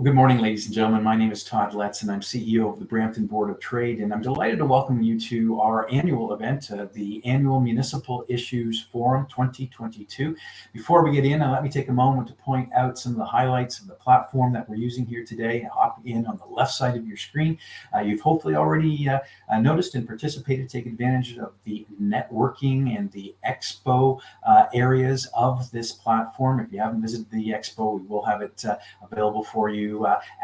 Well, good morning, ladies and gentlemen. My name is Todd Letts, and I'm CEO of the Brampton Board of Trade. And I'm delighted to welcome you to our annual event, the annual Municipal Issues Forum 2022. Before we get in, let me take a moment to point out some of the highlights of the platform that we're using here today. Hop in on the left side of your screen. You've hopefully already noticed and participated, take advantage of the networking and the expo areas of this platform. If you haven't visited the expo, we will have it available for you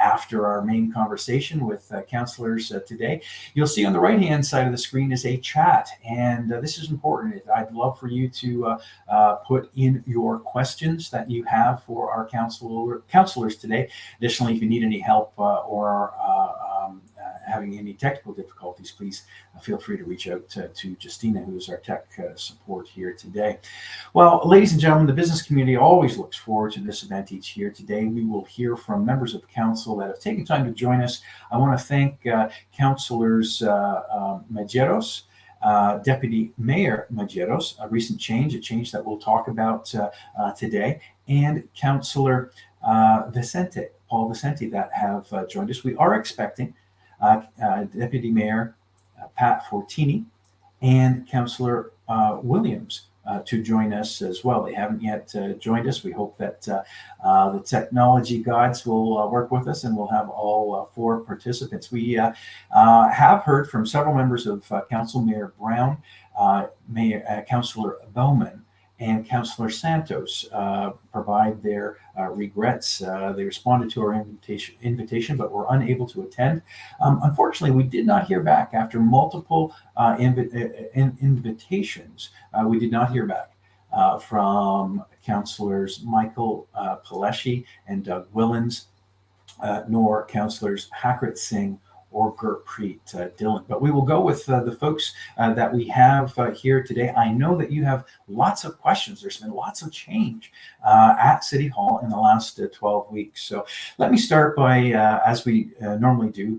after our main conversation with councillors today. You'll see on the right-hand side of the screen is a chat, and this is important. I'd love for you to put in your questions that you have for our councillors today. Additionally, if you need any help or having any technical difficulties, please feel free to reach out to Justina, who is our tech support here today. Well, ladies and gentlemen, the business community always looks forward to this event each year. Today, we will hear from members of council that have taken time to join us. I want to thank councillors Majeros, Deputy Mayor Majeros, a recent change, a change that we'll talk about today, and Councillor Paul Vicente, that have joined us. We are expecting Deputy Mayor Pat Fortini and Councillor Williams to join us as well. They haven't yet joined us. We hope that the technology gods will work with us and we'll have all four participants. We have heard from several members of Council, Mayor Brown, Councillor Bowman, and Councillor Santos provide their regrets. They responded to our invitation, but were unable to attend. Unfortunately, we did not hear back after multiple invitations. We did not hear back from Councillors Michael Paleshi and Doug Willens, nor Councillors Hakrit Singh or Gurpreet Dillon. But we will go with the folks that we have here today. I know that you have lots of questions. There's been lots of change at City Hall in the last 12 weeks. So let me start by, as we normally do,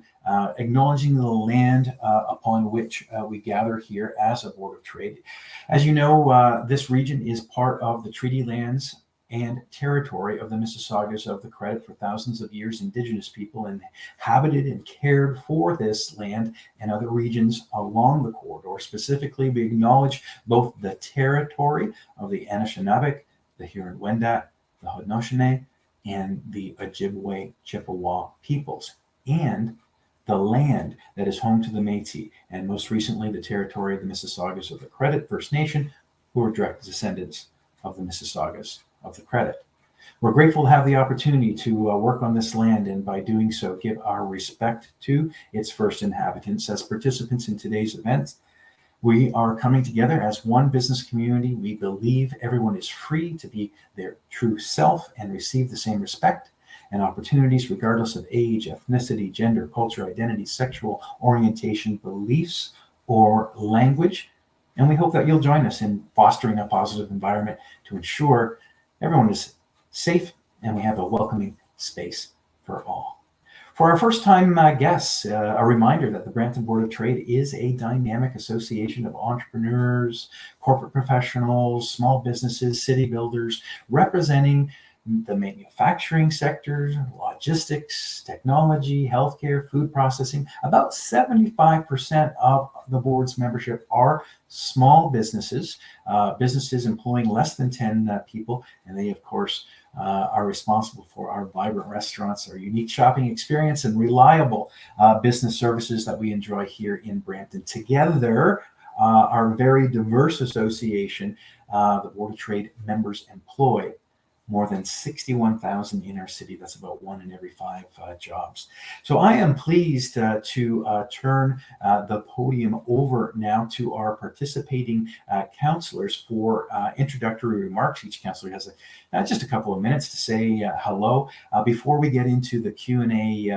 acknowledging the land upon which we gather here as a Board of Trade. As you know, this region is part of the treaty lands and territory of the Mississaugas of the Credit. For thousands of years, Indigenous people inhabited and cared for this land and other regions along the corridor. Specifically, we acknowledge both the territory of the Anishinaabe, the Huron-Wendat, the Haudenosaunee, and the Ojibwe Chippewa peoples, and the land that is home to the Métis, and most recently the territory of the Mississaugas of the Credit First Nation, who are direct descendants of the Mississaugas of the Credit. We're grateful to have the opportunity to work on this land, and by doing so, give our respect to its first inhabitants. As participants in today's event, we are coming together as one business community. We believe everyone is free to be their true self and receive the same respect and opportunities regardless of age, ethnicity, gender, culture, identity, sexual orientation, beliefs, or language. And we hope that you'll join us in fostering a positive environment to ensure everyone is safe and we have a welcoming space for all. For our first-time guests, a reminder that the Brampton Board of Trade is a dynamic association of entrepreneurs, corporate professionals, small businesses, city builders, representing the manufacturing sector, logistics, technology, healthcare, food processing. About 75% of the board's membership are small businesses, businesses employing less than 10 people, and they, of course, are responsible for our vibrant restaurants, our unique shopping experience, and reliable business services that we enjoy here in Brampton. Together, our very diverse association, the Board of Trade members employ more than 61,000 in our city. That's about 1 in every 5 jobs. So I am pleased to turn the podium over now to our participating councillors for introductory remarks. Each councillor has just a couple of minutes to say hello before we get into the Q&A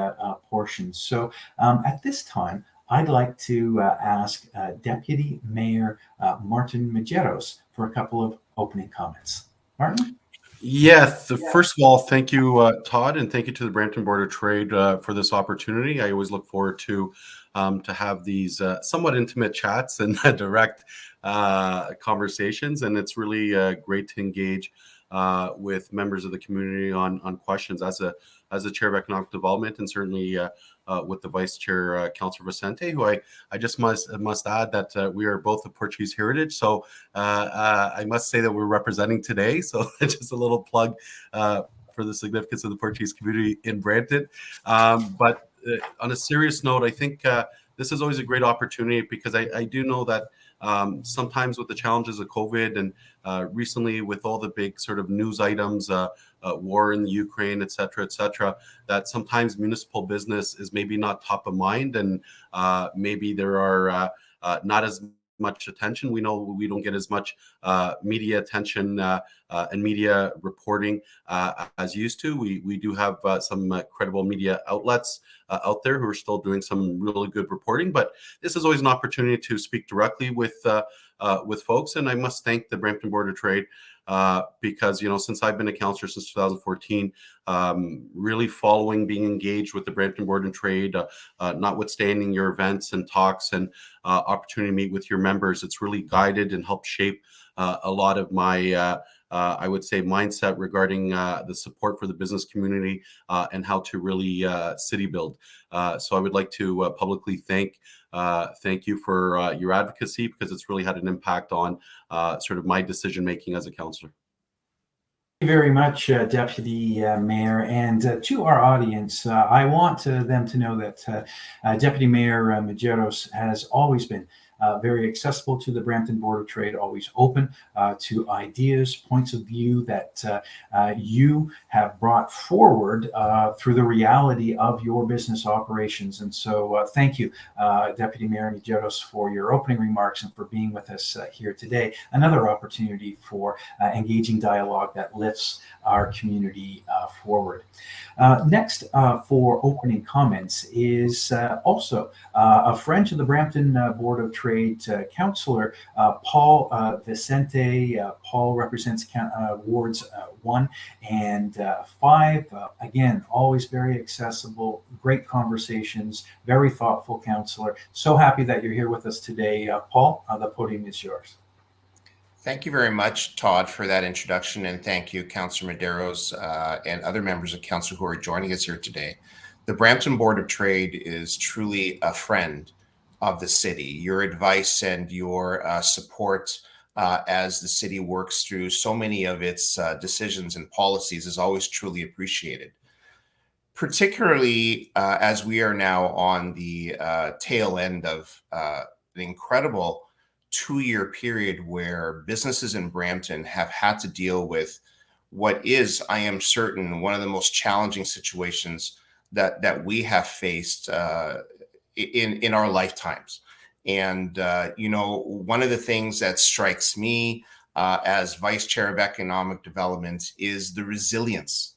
portion. So at this time, I'd like to ask Deputy Mayor Martin Majeros for a couple of opening comments. Martin? Yes. First of all, thank you, Todd, and thank you to the Brampton Board of Trade for this opportunity. I always look forward to have these somewhat intimate chats and direct conversations, and it's really great to engage with members of the community on questions. As a as the chair of economic development, and certainly with the vice chair, Councillor Vicente, who I just must add that we are both of Portuguese heritage. So I must say that we're representing today. So just a little plug for the significance of the Portuguese community in Brampton. But on a serious note, I think this is always a great opportunity, because I do know that sometimes with the challenges of COVID, and recently with all the big sort of news items, war in the Ukraine, et cetera, that sometimes municipal business is maybe not top of mind, and maybe there are not as much attention. We know we don't get as much media attention and media reporting as used to. We do have some credible media outlets out there who are still doing some really good reporting, but this is always an opportunity to speak directly with folks. And I must thank the Brampton Board of Trade because, since I've been a councillor since 2014, really following, being engaged with the Brampton Board of Trade, notwithstanding your events and talks and opportunity to meet with your members, it's really guided and helped shape a lot of my I would say mindset regarding the support for the business community and how to really city build. So I would like to publicly thank you for your advocacy, because it's really had an impact on sort of my decision making as a councillor. Thank you very much, Deputy Mayor. And to our audience, I want them to know that Deputy Mayor Medeiros has always been very accessible to the Brampton Board of Trade, always open to ideas, points of view that you have brought forward through the reality of your business operations. And so thank you, Deputy Mayor Medeiros, for your opening remarks and for being with us here today. Another opportunity for engaging dialogue that lifts our community forward. Next, for opening comments is also a friend to the Brampton Board of Trade, Councillor Paul Vicente. Paul represents wards 1 and 5. Again, always very accessible, great conversations, very thoughtful councillor. So happy that you're here with us today. Paul, the podium is yours. Thank you very much, Todd, for that introduction, and thank you, Councillor Medeiros, and other members of council who are joining us here today. The Brampton Board of Trade is truly a friend of the city. Your advice and your support as the city works through so many of its decisions and policies is always truly appreciated. Particularly as we are now on the tail end of an incredible 2-year period where businesses in Brampton have had to deal with what is, I am certain, one of the most challenging situations that we have faced in our lifetimes. And, one of the things that strikes me as Vice Chair of Economic Development is the resilience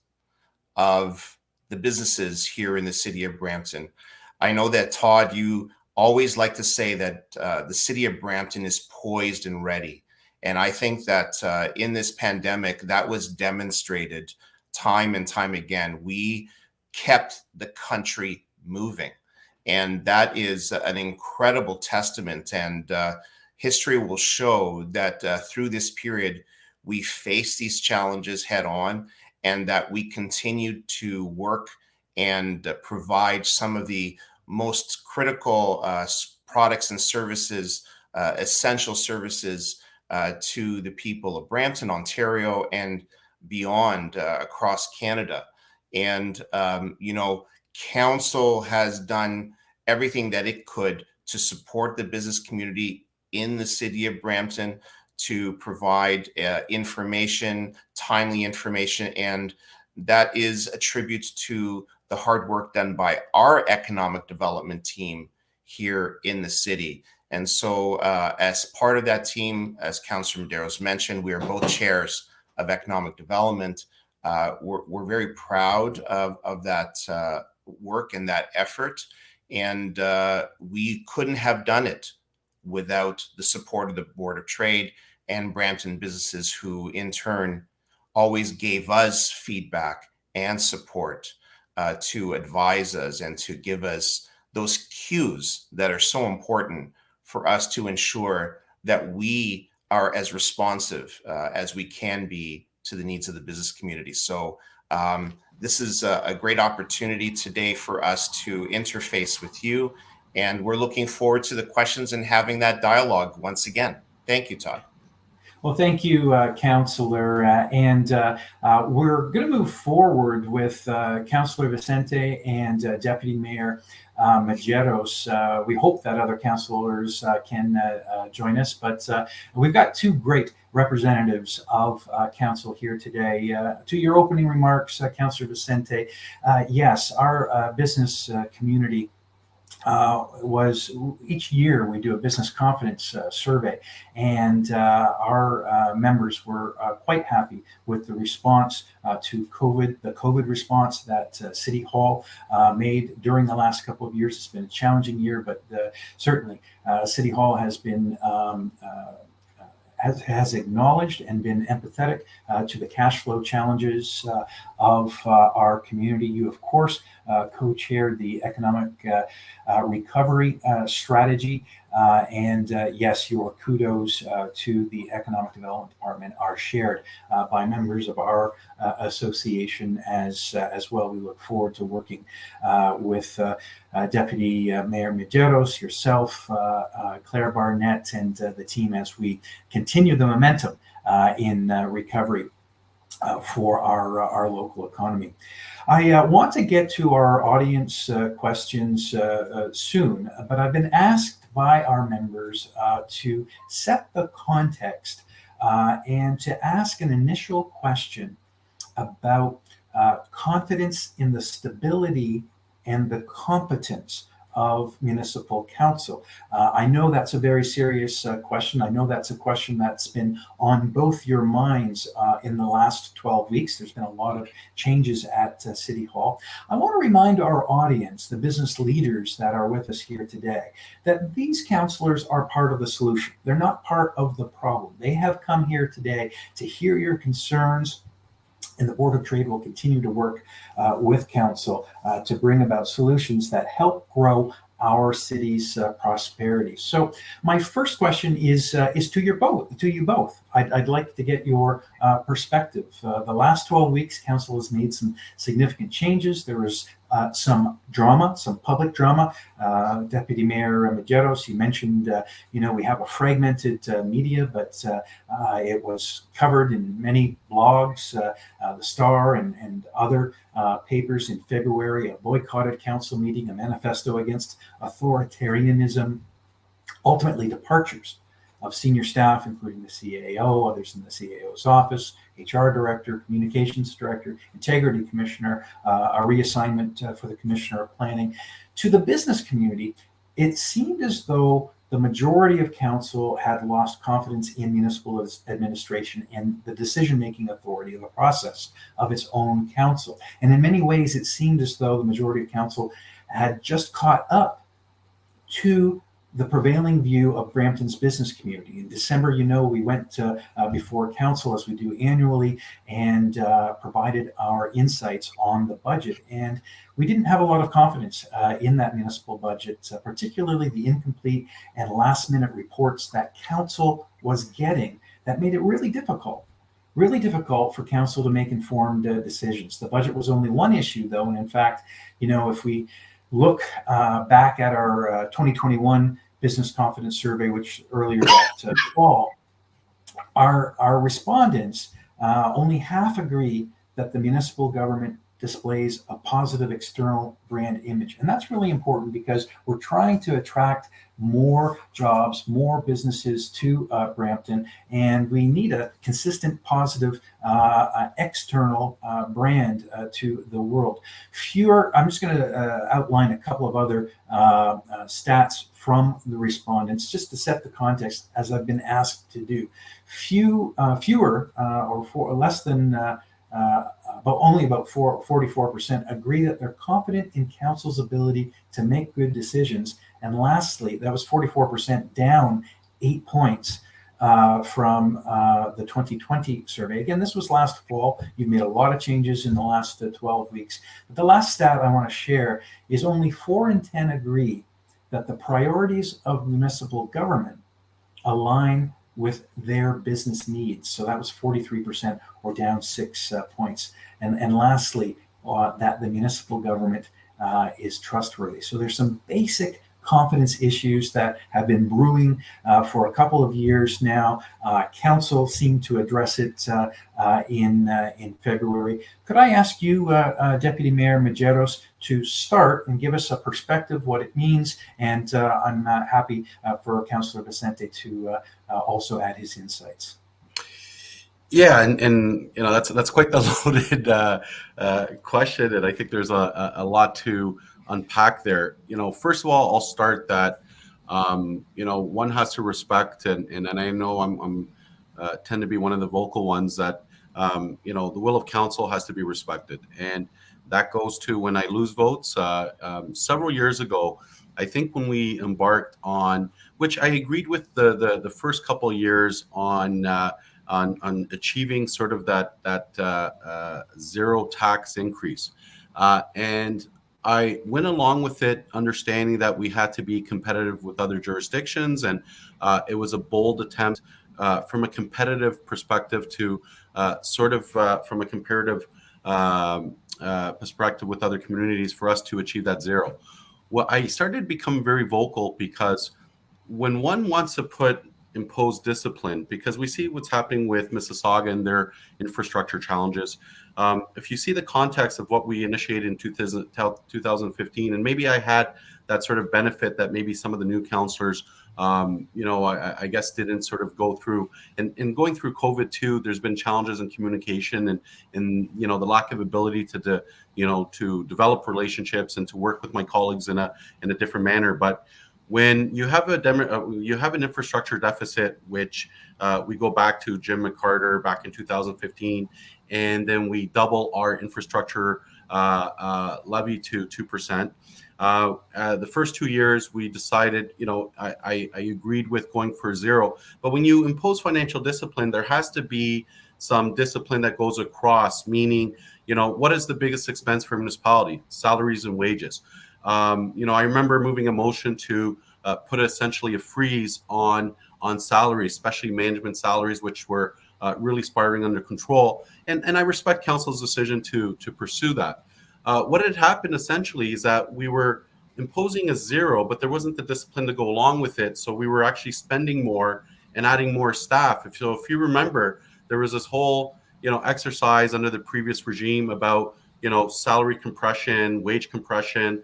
of the businesses here in the city of Brampton. I know that, Todd, you always like to say that the city of Brampton is poised and ready. And I think that in this pandemic, that was demonstrated time and time again. We kept the country moving. And that is an incredible testament. And history will show that through this period, we faced these challenges head on, and that we continued to work and provide some of the most critical products and services, essential services to the people of Brampton, Ontario, and beyond across Canada. And, council has done everything that it could to support the business community in the city of Brampton, to provide information, timely information, and that is a tribute to the hard work done by our economic development team here in the city. And so as part of that team, as Councillor Medeiros mentioned, we are both chairs of economic development. We're very proud of that work and that effort. And we couldn't have done it without the support of the Board of Trade and Brampton businesses, who in turn always gave us feedback and support to advise us and to give us those cues that are so important for us to ensure that we are as responsive as we can be to the needs of the business community. So This is a great opportunity today for us to interface with you, and we're looking forward to the questions and having that dialogue once again. Thank you, Todd. Well, thank you, Councillor. We're going to move forward with Councillor Vicente and Deputy Mayor Majeros. We hope that other councillors can join us, but we've got two great representatives of council here today. To your opening remarks, Councillor Vicente, yes, our business community was each year we do a business confidence survey, and our members were quite happy with the response to COVID, the COVID response that City Hall made during the last couple of years. It's been a challenging year, but certainly City Hall has been has acknowledged and been empathetic to the cash flow challenges of our community. You, of course, co-chaired the economic recovery strategy. Yes, your kudos to the Economic Development Department are shared by members of our association as well. We look forward to working with Deputy Mayor Medeiros, yourself, Claire Barnett, and the team as we continue the momentum in recovery for our local economy. I want to get to our audience questions soon, but I've been asked by our members to set the context and to ask an initial question about confidence in the stability and the competence of municipal council. I know that's a very serious question. I know that's a question that's been on both your minds in the last 12 weeks. There's been a lot of changes at City Hall. I want to remind our audience, the business leaders that are with us here today, that these councillors are part of the solution. They're not part of the problem. They have come here today to hear your concerns, and the Board of Trade will continue to work with Council to bring about solutions that help grow our city's prosperity. So my first question is to you both. I'd like to get your perspective. The last 12 weeks, Council has made some significant changes. There was some drama, some public drama. Deputy Mayor Medeiros, you mentioned, we have a fragmented media, but it was covered in many blogs, the Star and other papers in February, a boycotted council meeting, a manifesto against authoritarianism, ultimately departures of senior staff, including the CAO, others in the CAO's office, HR director, communications director, integrity commissioner, a reassignment for the commissioner of planning. To the business community, it seemed as though the majority of council had lost confidence in municipal administration and the decision-making authority of the process of its own council. And in many ways, it seemed as though the majority of council had just caught up to the prevailing view of Brampton's business community. In December, we went before council, as we do annually, and provided our insights on the budget. And we didn't have a lot of confidence in that municipal budget, particularly the incomplete and last-minute reports that council was getting that made it really difficult for council to make informed decisions. The budget was only one issue, though, and in fact, if we look back at our 2021 business confidence survey, which earlier that fall, our respondents only half agree that the municipal government displays a positive external brand image. And that's really important because we're trying to attract more jobs, more businesses to Brampton, and we need a consistent, positive external brand to the world. I'm just going to outline a couple of other stats from the respondents, just to set the context, as I've been asked to do. Only about 44% agree that they're confident in council's ability to make good decisions. And lastly, that was 44% down 8 points from the 2020 survey. Again, this was last fall. You've made a lot of changes in the last 12 weeks. But the last stat I want to share is only 4 in 10 agree that the priorities of municipal government align with their business needs. So that was 43%, or down 6 points. And lastly, that the municipal government is trustworthy. So there's some basic confidence issues that have been brewing for a couple of years now. Council seemed to address it in February. Could I ask you, Deputy Mayor Majeros, to start and give us a perspective what it means? And I'm happy for Councillor Vicente to also add his insights. Yeah, and you know that's quite the loaded question, and I think there's a lot to unpack there. You know, first of all, I'll start that you know, one has to respect, and I know I'm tend to be one of the vocal ones that you know, the will of council has to be respected, and that goes to when I lose votes. Several years ago, I think when we embarked on, which I agreed with the first couple of years on achieving sort of that zero tax increase, and I went along with it, understanding that we had to be competitive with other jurisdictions, and it was a bold attempt from a competitive perspective to from a comparative perspective with other communities for us to achieve that zero. Well, I started to become very vocal because when one wants to impose discipline, because we see what's happening with Mississauga and their infrastructure challenges. If you see the context of what we initiated in 2015, and maybe I had that sort of benefit that maybe some of the new councillors, you know, I guess didn't sort of go through. And going through COVID too, there's been challenges in communication and you know, the lack of ability to you know, to develop relationships and to work with my colleagues in a different manner. But when you have you have an infrastructure deficit, which we go back to Jim McCarter back in 2015, and then we double our infrastructure levy to 2%. The first 2 years, we decided, you know, I agreed with going for zero. But when you impose financial discipline, there has to be some discipline that goes across, meaning, you know, what is the biggest expense for a municipality? Salaries and wages. You know, I remember moving a motion to put essentially a freeze on salaries, especially management salaries, which were really spiraling under control. And I respect council's decision to pursue that. What had happened essentially is that we were imposing a zero, but there wasn't the discipline to go along with it. So we were actually spending more and adding more staff. If you remember, there was this whole, you know, exercise under the previous regime about, you know, salary compression, wage compression,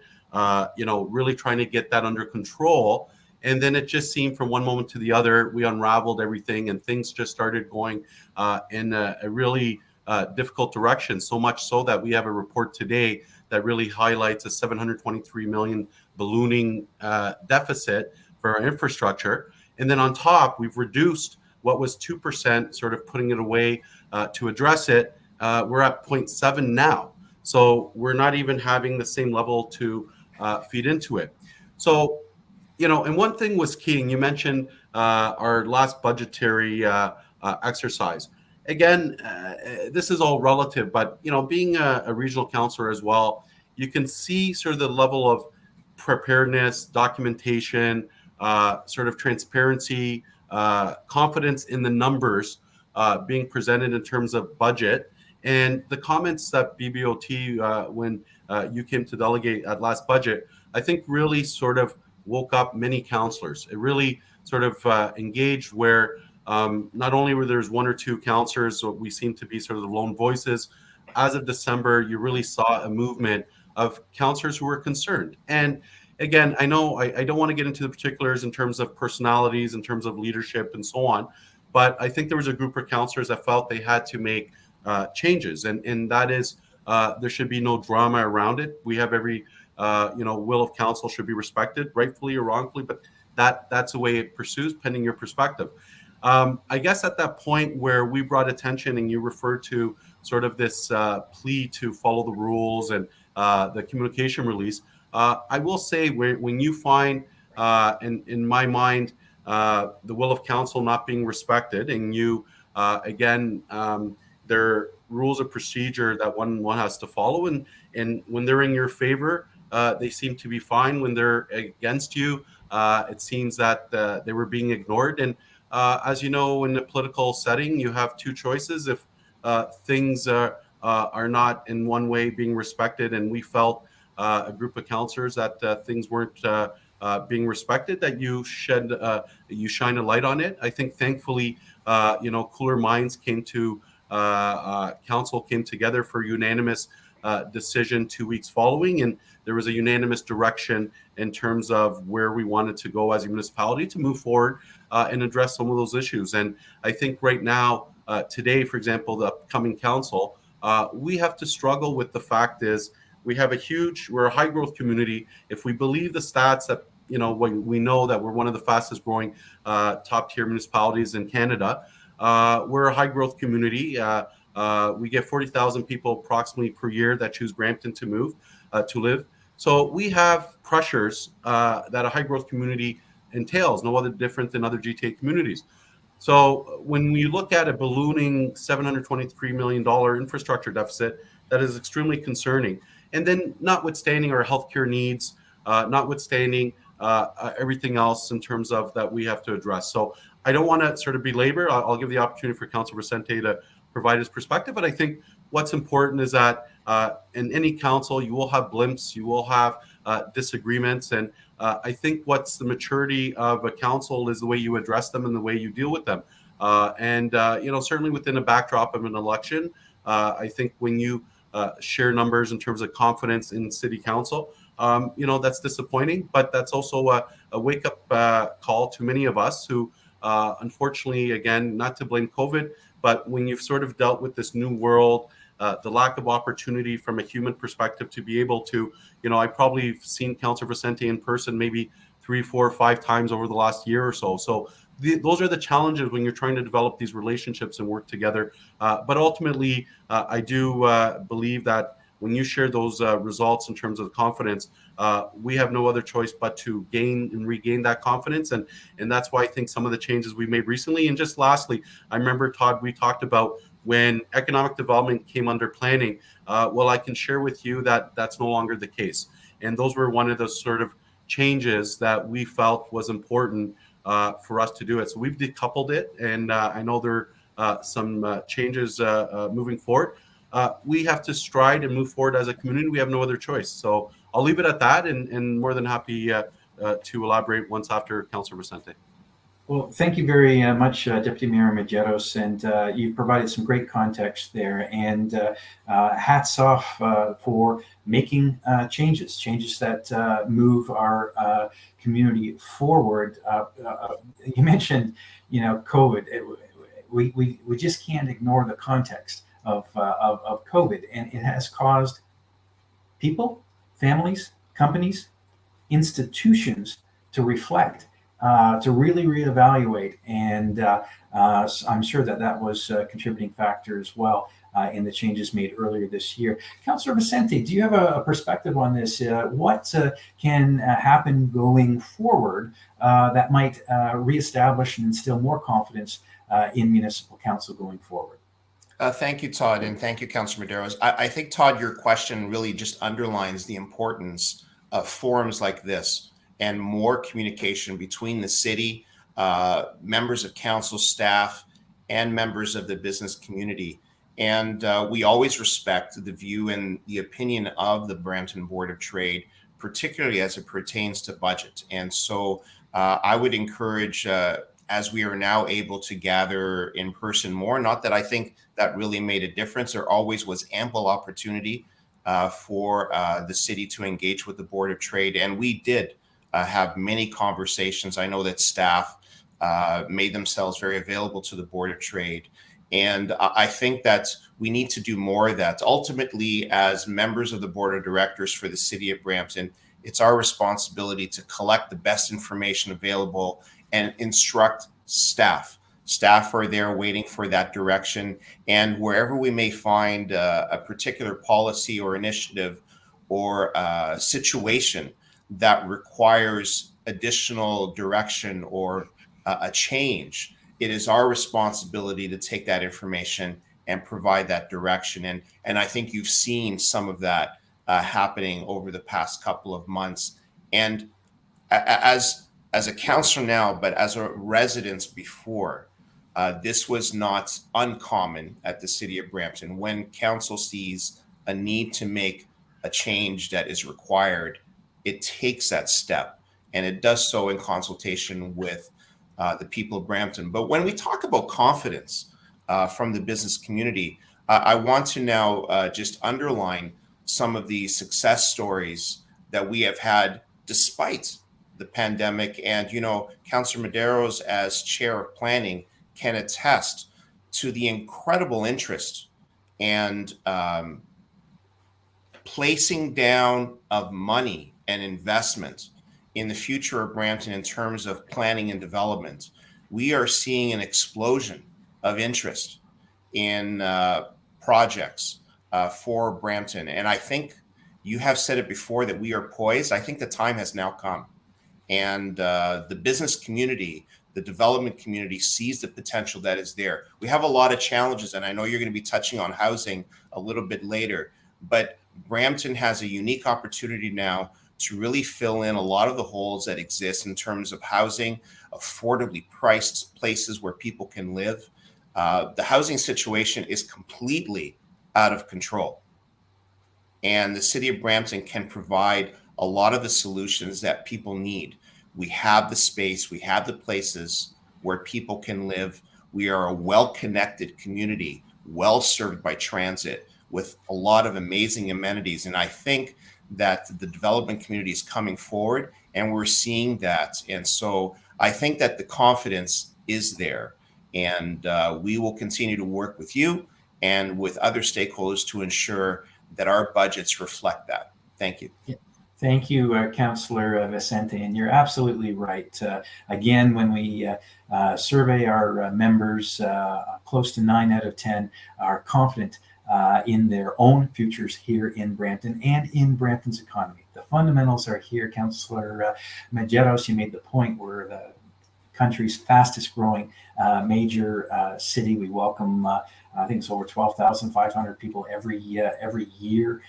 you know, really trying to get that under control. And then it just seemed from one moment to the other, we unraveled everything and things just started going in a really difficult direction. So much so that we have a report today that really highlights a 723 million ballooning deficit for our infrastructure. And then on top, we've reduced what was 2%, sort of putting it away to address it. We're at 0.7 now. So we're not even having the same level to feed into it. So, you know, and one thing was key, and you mentioned our last budgetary exercise. Again, this is all relative, but, you know, being a regional councillor as well, you can see sort of the level of preparedness, documentation, sort of transparency, confidence in the numbers being presented in terms of budget. And the comments that BBOT, when you came to delegate at last budget, I think really sort of woke up many councillors. It really sort of engaged where not only were there's one or two councillors, so we seem to be sort of the lone voices. As of December, you really saw a movement of councillors who were concerned. And again, I know I don't want to get into the particulars in terms of personalities, in terms of leadership and so on, but I think there was a group of councillors that felt they had to make changes, and that is there should be no drama around it. We have every you know, will of council should be respected, rightfully or wrongfully, but that's the way it pursues, pending your perspective. I guess at that point where we brought attention, and you referred to sort of this plea to follow the rules and the communication release, I will say when you find, in my mind, the will of council not being respected, and you again, there are rules of procedure that one has to follow, and when they're in your favor, they seem to be fine. When they're against you, it seems that they were being ignored. And as you know, in the political setting, you have two choices. If things are not in one way being respected, and we felt a group of councillors that things weren't being respected, that you shine a light on it. I think thankfully, cooler minds came to council came together for a unanimous decision 2 weeks following, and there was a unanimous direction in terms of where we wanted to go as a municipality to move forward and address some of those issues. And I think right now, today, for example, the upcoming council, we have to struggle with the fact is we're a high growth community. If we believe the stats that, we know that we're one of the fastest growing top tier municipalities in Canada. We're a high growth community. We get 40,000 people approximately per year that choose Brampton to live. So we have pressures that a high growth community entails, no other different than other GTA communities. So when we look at a ballooning $723 million infrastructure deficit, that is extremely concerning. And then notwithstanding our healthcare needs, notwithstanding everything else in terms of that we have to address. So I don't want to sort of belabor. I'll give the opportunity for Councillor Vicente to provide his perspective. But I think what's important is that in any council, you will have blimps, you will have disagreements. And I think what's the maturity of a council is the way you address them and the way you deal with them. Certainly within a backdrop of an election, I think when you share numbers in terms of confidence in city council, that's disappointing, but that's also a wake-up call to many of us who, unfortunately, again, not to blame COVID, but when you've sort of dealt with this new world, the lack of opportunity from a human perspective to be able to, I probably seen Councillor Vicente in person maybe 3, 4, 5 times over the last year or so. So those are the challenges when you're trying to develop these relationships and work together. But ultimately, I do believe that when you share those results in terms of confidence, we have no other choice but to gain and regain that confidence. And that's why I think some of the changes we made recently. And just lastly, I remember, Todd, we talked about when economic development came under planning. Well, I can share with you that that's no longer the case. And those were one of the sort of changes that we felt was important for us to do it. So we've decoupled it. And I know there are some changes moving forward. We have to stride and move forward as a community. We have no other choice. So I'll leave it at that, and more than happy to elaborate once after Councillor Vicente. Well, thank you very much, Deputy Mayor Medeiros, and you've provided some great context there. And hats off for making changes that move our community forward. You mentioned, COVID. We just can't ignore the context of COVID, and it has caused people, families, companies, institutions to reflect, to really reevaluate, and I'm sure that was a contributing factor as well in the changes made earlier this year. Councillor Vicente, do you have a perspective on this? What can happen going forward that might reestablish and instill more confidence in municipal council going forward? Thank you, Todd, and thank you, Councillor Medeiros. I think, Todd, your question really just underlines the importance of forums like this and more communication between the city, members of council, staff, and members of the business community. And we always respect the view and the opinion of the Brampton Board of Trade, particularly as it pertains to budget. And so I would encourage, as we are now able to gather in person more, not that I think that really made a difference. There always was ample opportunity for the city to engage with the Board of Trade. And we did have many conversations. I know that staff made themselves very available to the Board of Trade. And I think that we need to do more of that. Ultimately, as members of the Board of Directors for the city of Brampton, it's our responsibility to collect the best information available and instruct staff. Staff are there waiting for that direction. And wherever we may find a particular policy or initiative or situation that requires additional direction or a change, it is our responsibility to take that information and provide that direction. And I think you've seen some of that happening over the past couple of months. And as a councillor now, but as a resident before, This was not uncommon at the city of Brampton. When council sees a need to make a change that is required, it takes that step, and it does so in consultation with the people of Brampton. But when we talk about confidence from the business community, I want to now just underline some of the success stories that we have had despite the pandemic. And, you know, Councillor Medeiros, as chair of planning, can attest to the incredible interest and placing down of money and investment in the future of Brampton in terms of planning and development. We are seeing an explosion of interest in projects for Brampton. And I think you have said it before that we are poised. I think the time has now come. And the business community, the development community sees the potential that is there. We have a lot of challenges, and I know you're going to be touching on housing a little bit later, but Brampton has a unique opportunity now to really fill in a lot of the holes that exist in terms of housing, affordably priced places where people can live. The housing situation is completely out of control. And the city of Brampton can provide a lot of the solutions that people need. We have the space, we have the places where people can live. We are a well-connected community, well-served by transit, with a lot of amazing amenities. And I think that the development community is coming forward, and we're seeing that. And so I think that the confidence is there. And we will continue to work with you and with other stakeholders to ensure that our budgets reflect that. Thank you. Yeah. Thank you, Councillor Vicente, and you're absolutely right. Again, when we survey our members, close to 9 out of 10 are confident in their own futures here in Brampton and in Brampton's economy. The fundamentals are here. Councillor Medeiros, you made the point, we're the country's fastest growing major city. We welcome, I think it's over 12,500 people every year,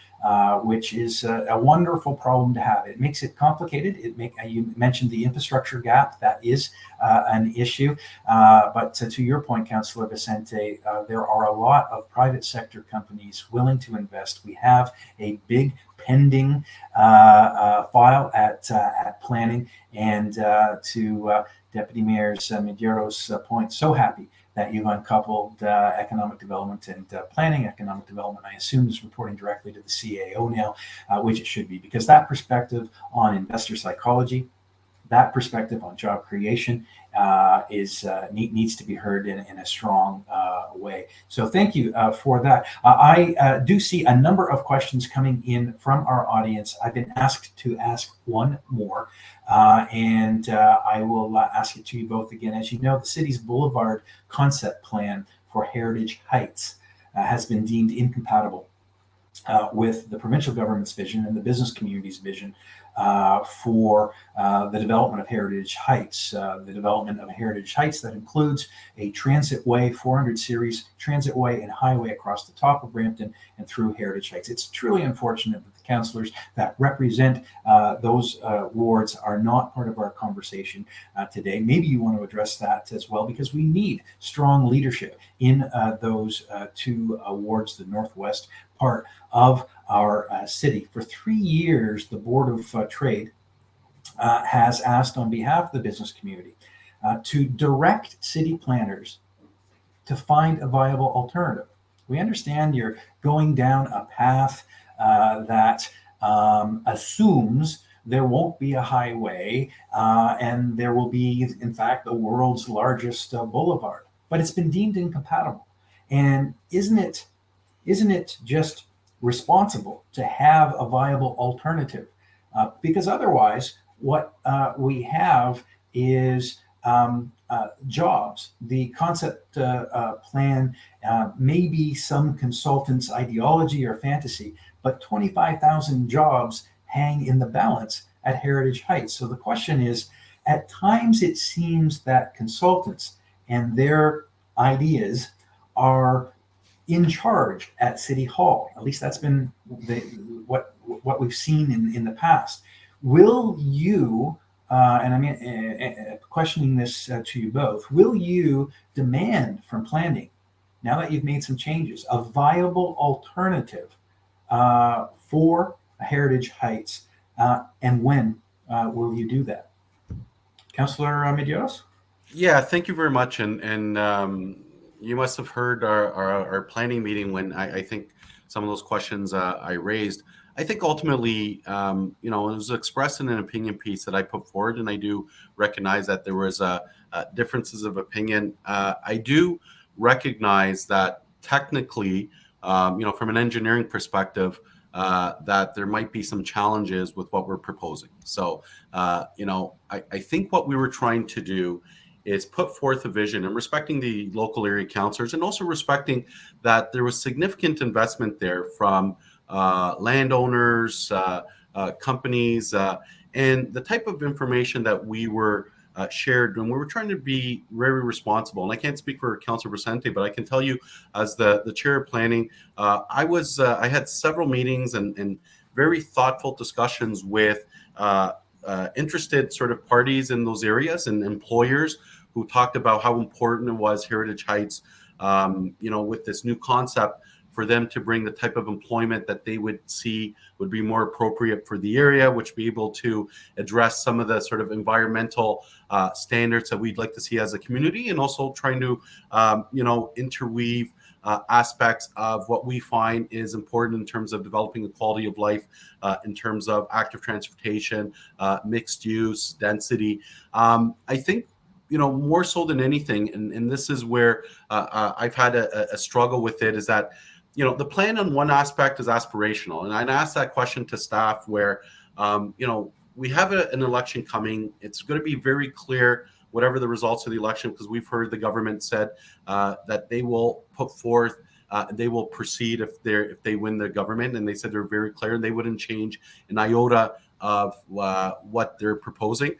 which is a wonderful problem to have. It makes it complicated. You mentioned the infrastructure gap. That is an issue. But to your point, Councillor Vicente, there are a lot of private sector companies willing to invest. We have a big pending file at planning, and to Deputy Mayor Medeiros' point, so happy that you've uncoupled economic development and planning economic development. I assume is reporting directly to the CAO now, which it should be, because that perspective on investor psychology, that perspective on job creation needs to be heard in a strong way. So thank you for that. I do see a number of questions coming in from our audience. I've been asked to ask one more, and I will ask it to you both again. As you know, the city's Boulevard concept plan for Heritage Heights has been deemed incompatible with the provincial government's vision and the business community's vision for the development of Heritage Heights. The development of Heritage Heights that includes a transit way, 400 series transit way and highway across the top of Brampton and through Heritage Heights. It's truly unfortunate that the councillors that represent those wards are not part of our conversation today. Maybe you want to address that as well, because we need strong leadership in those two wards, the northwest part of our city. For 3 years, the Board of Trade has asked on behalf of the business community to direct city planners to find a viable alternative. We understand you're going down a path that assumes there won't be a highway and there will be, in fact, the world's largest boulevard, but it's been deemed incompatible. And isn't it just responsible to have a viable alternative? Because otherwise, what we have is jobs. The concept plan may be some consultant's ideology or fantasy, but 25,000 jobs hang in the balance at Heritage Heights. So the question is, at times it seems that consultants and their ideas are in charge at City Hall. At least that's been what we've seen in the past. Will you and I mean, questioning this to you both, will you demand from planning, now that you've made some changes, a viable alternative for Heritage Heights, and when will you do that? Councillor Medeiros? Yeah, thank you very much. And you must have heard our planning meeting when I think some of those questions I raised. I think ultimately, it was expressed in an opinion piece that I put forward, and I do recognize that there was differences of opinion. I do recognize that technically, from an engineering perspective, that there might be some challenges with what we're proposing. So, I think what we were trying to do is put forth a vision and respecting the local area councillors, and also respecting that there was significant investment there from landowners, companies, and the type of information that we were shared, and we were trying to be very responsible. And I can't speak for Councillor Vicente, but I can tell you, as the chair of planning, I had several meetings and very thoughtful discussions with interested sort of parties in those areas and employers who talked about how important it was Heritage Heights, with this new concept, for them to bring the type of employment that they would see would be more appropriate for the area, which be able to address some of the sort of environmental standards that we'd like to see as a community, and also trying to, interweave aspects of what we find is important in terms of developing a quality of life, in terms of active transportation, mixed use, density. I think, more so than anything, and this is where I've had a struggle with it, is that, the plan on one aspect is aspirational. And I'd ask that question to staff where, we have an election coming. It's going to be very clear, whatever the results of the election, because we've heard the government said that they will put forth, they will proceed if they win the government, and they said they're very clear and they wouldn't change an iota of what they're proposing.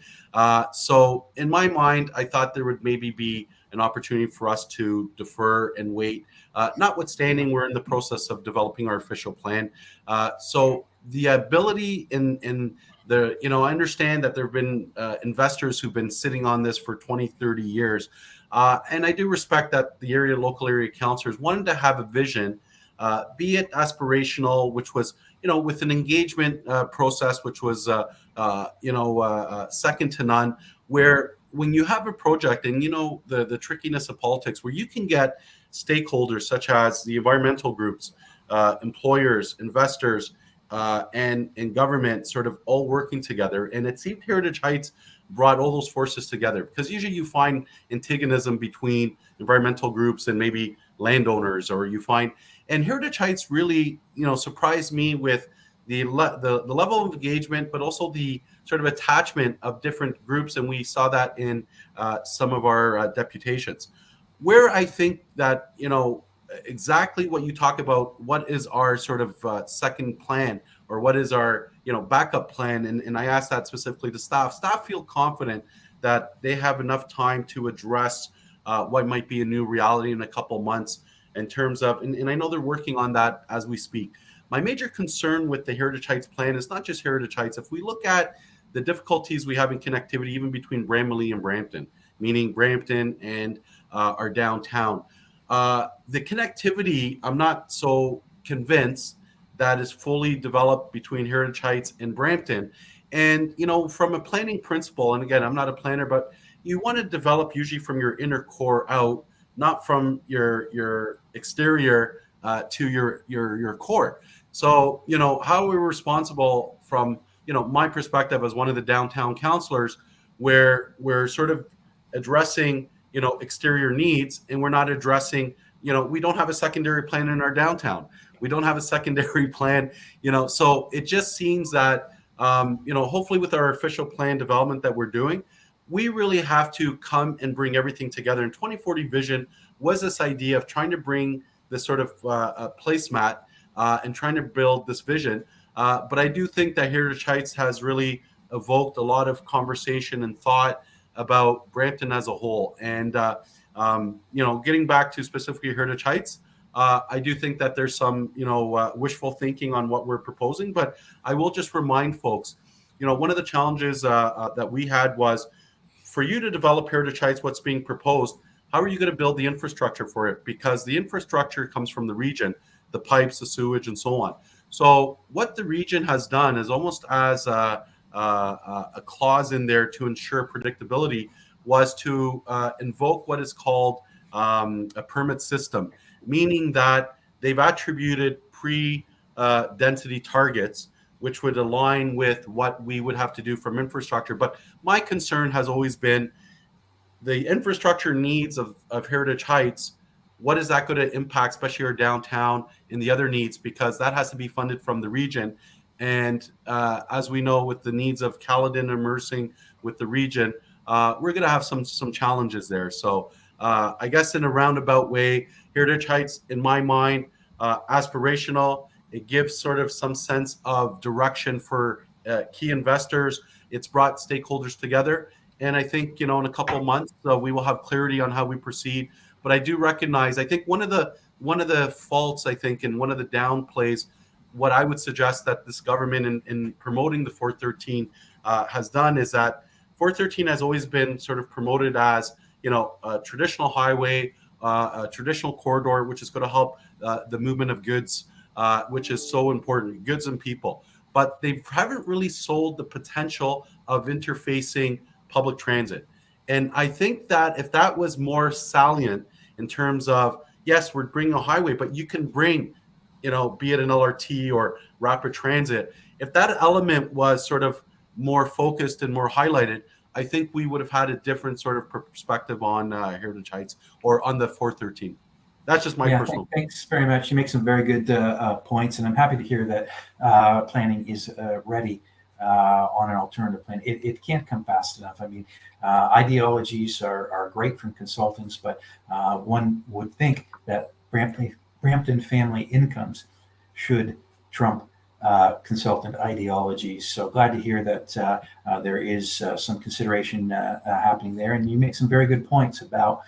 So in my mind, I thought there would maybe be an opportunity for us to defer and wait, notwithstanding we're in the process of developing our official plan. So the ability in the, I understand that there have been investors who've been sitting on this for 20, 30 years. And I do respect that the local area councillors wanted to have a vision, be it aspirational, which was, with an engagement process, which was, second to none, where when you have a project and, the trickiness of politics, where you can get stakeholders such as the environmental groups, employers, investors, and government sort of all working together. And it seemed Heritage Heights brought all those forces together, because usually you find antagonism between environmental groups and maybe landowners, or you find, and Heritage Heights really, surprised me with the level of engagement, but also the sort of attachment of different groups. And we saw that in some of our deputations, where I think that, exactly what you talk about, what is our sort of second plan, or what is our, backup plan? And I asked that specifically to staff. Staff feel confident that they have enough time to address what might be a new reality in a couple months, in terms of, and I know they're working on that as we speak. My major concern with the Heritage Heights plan is not just Heritage Heights. If we look at the difficulties we have in connectivity, even between Bramalea and Brampton, meaning Brampton and our downtown, the connectivity, I'm not so convinced that is fully developed between Heritage Heights and Brampton. And, from a planning principle, and again, I'm not a planner, but you want to develop usually from your inner core out, not from your exterior to your core. So, how are we responsible from, my perspective as one of the downtown councillors, where we're sort of addressing, exterior needs, and we're not addressing, we don't have a secondary plan in our downtown. We don't have a secondary plan, so it just seems that, hopefully with our official plan development that we're doing, we really have to come and bring everything together. And 2040 vision was this idea of trying to bring this sort of placemat and trying to build this vision. But I do think that Heritage Heights has really evoked a lot of conversation and thought about Brampton as a whole. And, getting back to specifically Heritage Heights, I do think that there's some, wishful thinking on what we're proposing. But I will just remind folks, one of the challenges that we had was for you to develop Heritage Heights, what's being proposed, how are you going to build the infrastructure for it? Because the infrastructure comes from the region, the pipes, the sewage, and so on. So what the region has done is almost as a clause in there to ensure predictability was to invoke what is called a permit system, meaning that they've attributed pre-density targets, which would align with what we would have to do from infrastructure. But my concern has always been the infrastructure needs of Heritage Heights. What is that going to impact, especially our downtown and the other needs? Because that has to be funded from the region. And as we know, with the needs of Caledon immersing with the region, we're going to have some challenges there. So I guess in a roundabout way, Heritage Heights, in my mind, aspirational. It gives sort of some sense of direction for key investors. It's brought stakeholders together. And I think, in a couple of months, we will have clarity on how we proceed. But I do recognize, I think one of the faults, I think, and one of the downplays, what I would suggest that this government in promoting the 413 has done is that 413 has always been sort of promoted as, a traditional highway, a traditional corridor, which is going to help the movement of goods, which is so important, goods and people. But they haven't really sold the potential of interfacing public transit. And I think that if that was more salient in terms of, yes, we're bringing a highway, but you can bring, be it an LRT or rapid transit, if that element was sort of more focused and more highlighted, I think we would have had a different sort of perspective on Heritage Heights or on the 413. That's just my personal. Thanks very much. You make some very good points, and I'm happy to hear that planning is ready on an alternative plan. It can't come fast enough. I mean, ideologies are great from consultants, but one would think that Brampton family incomes should trump consultant ideologies. So glad to hear that there is some consideration happening there. And you make some very good points about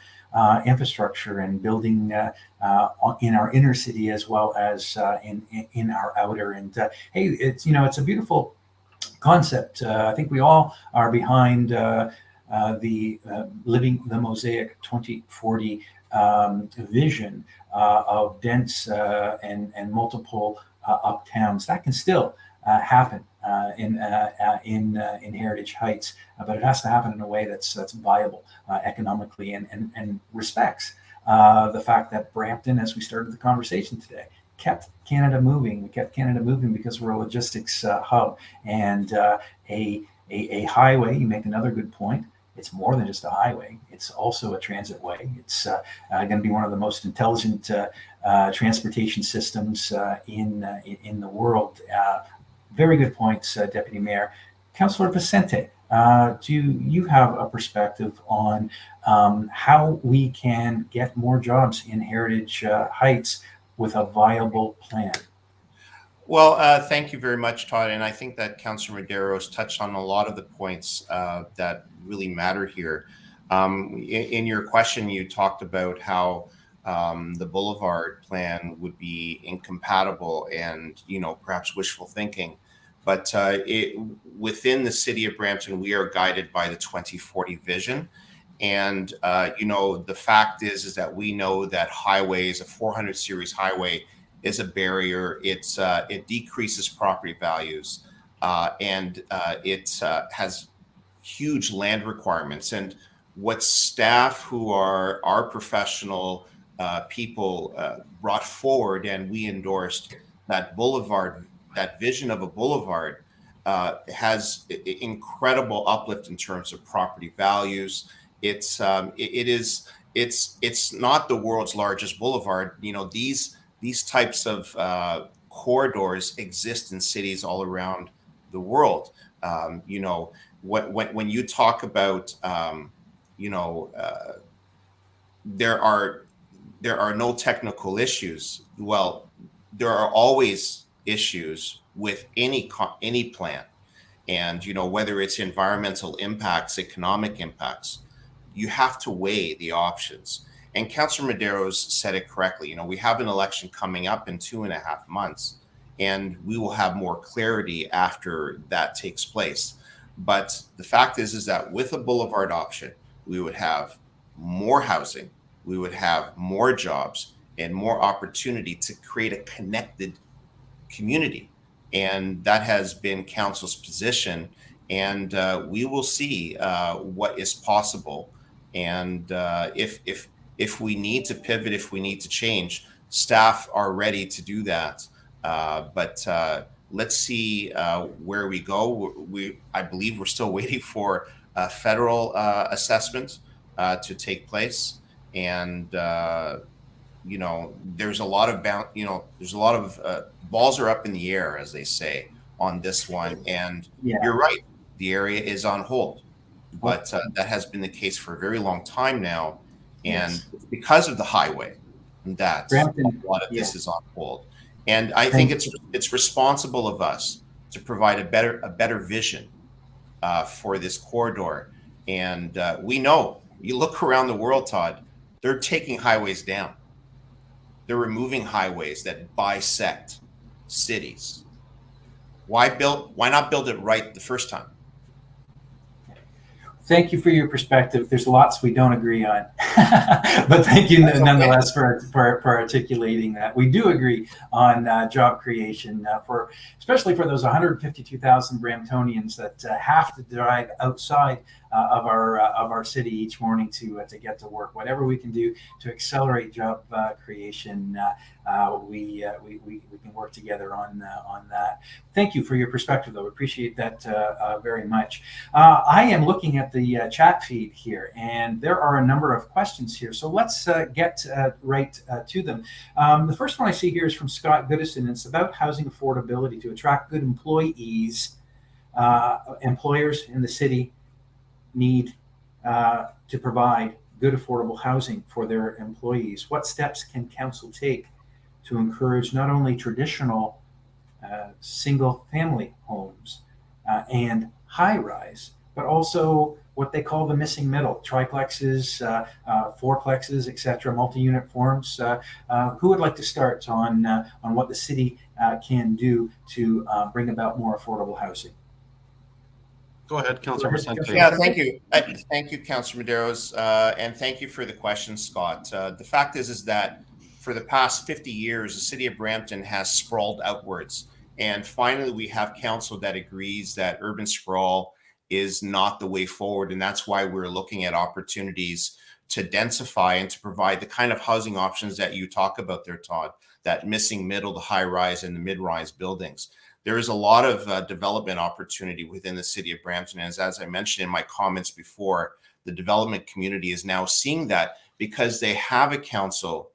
infrastructure and building in our inner city as well as in our outer. And hey, it's a beautiful concept. I think we all are behind the Living the Mosaic 2040 vision of dense and multiple uptowns. That can still happen in Heritage Heights, but it has to happen in a way that's viable economically and respects the fact that Brampton, as we started the conversation today, kept Canada moving. We kept Canada moving because we're a logistics hub, and a highway. You make another good point. It's more than just a highway. It's also a transit way. It's going to be one of the most intelligent transportation systems in the world. Very good points, Deputy Mayor. Councillor Vicente, do you have a perspective on how we can get more jobs in Heritage Heights with a viable plan? Well, thank you very much, Todd. And I think that Councillor Medeiros touched on a lot of the points that really matter here. In your question, you talked about how the Boulevard plan would be incompatible and, perhaps wishful thinking. But within the city of Brampton, we are guided by the 2040 vision. And, the fact is that we know that highways, a 400 series highway, is a barrier. It decreases property values, and it has huge land requirements. And what staff who are our professional people brought forward, and we endorsed that boulevard, that vision of a boulevard, has incredible uplift in terms of property values. It's not the world's largest boulevard. These types of corridors exist in cities all around the world. When you talk about, there are no technical issues. Well, there are always issues with any plan, and whether it's environmental impacts, economic impacts, you have to weigh the options. And Councillor Medeiros said it correctly. We have an election coming up in 2.5 months, and we will have more clarity after that takes place. But the fact is that with a boulevard option, we would have more housing, we would have more jobs, and more opportunity to create a connected community. And that has been council's position. And we will see what is possible. And if we need to pivot, if we need to change, staff are ready to do that. But let's see where we go. I believe we're still waiting for a federal assessment to take place. And there's a lot of balls are up in the air, as they say, on this one. And Yeah. you're right, the area is on hold, but that has been the case for a very long time now. And Yes. it's because of the highway that Brampton, a lot of yeah. this is on hold. And I think it's responsible of us to provide a better vision for this corridor. And we know, you look around the world, Todd, they're taking highways down. They're removing highways that bisect cities. Why not build it right the first time? Thank you for your perspective. There's lots we don't agree on, but thank you nonetheless for articulating that. We do agree on job creation, especially for those 152,000 Bramptonians that have to drive outside of our city each morning to get to work. Whatever we can do to accelerate job creation, we can work together on that. Thank you for your perspective, though. We appreciate that very much. I am looking at the chat feed here, and there are a number of questions here. So let's get right to them. The first one I see here is from Scott Goodison. It's about housing affordability to attract good employees. Employers in the city need to provide good affordable housing for their employees. What steps can council take to encourage not only traditional single family homes and high rise, but also what they call the missing middle, triplexes, fourplexes, etc., multi-unit forms? Who would like to start on what the city can do to bring about more affordable housing? Go ahead, Councillor Vicente. Yeah, thank you. Thank you, Councillor Medeiros, and thank you for the question, Scott. The fact is that for the past 50 years, the city of Brampton has sprawled outwards. And finally, we have council that agrees that urban sprawl is not the way forward. And that's why we're looking at opportunities to densify and to provide the kind of housing options that you talk about there, Todd, that missing middle, the high rise and the mid rise buildings. There is a lot of development opportunity within the city of Brampton. And as I mentioned in my comments before, the development community is now seeing that because they have a council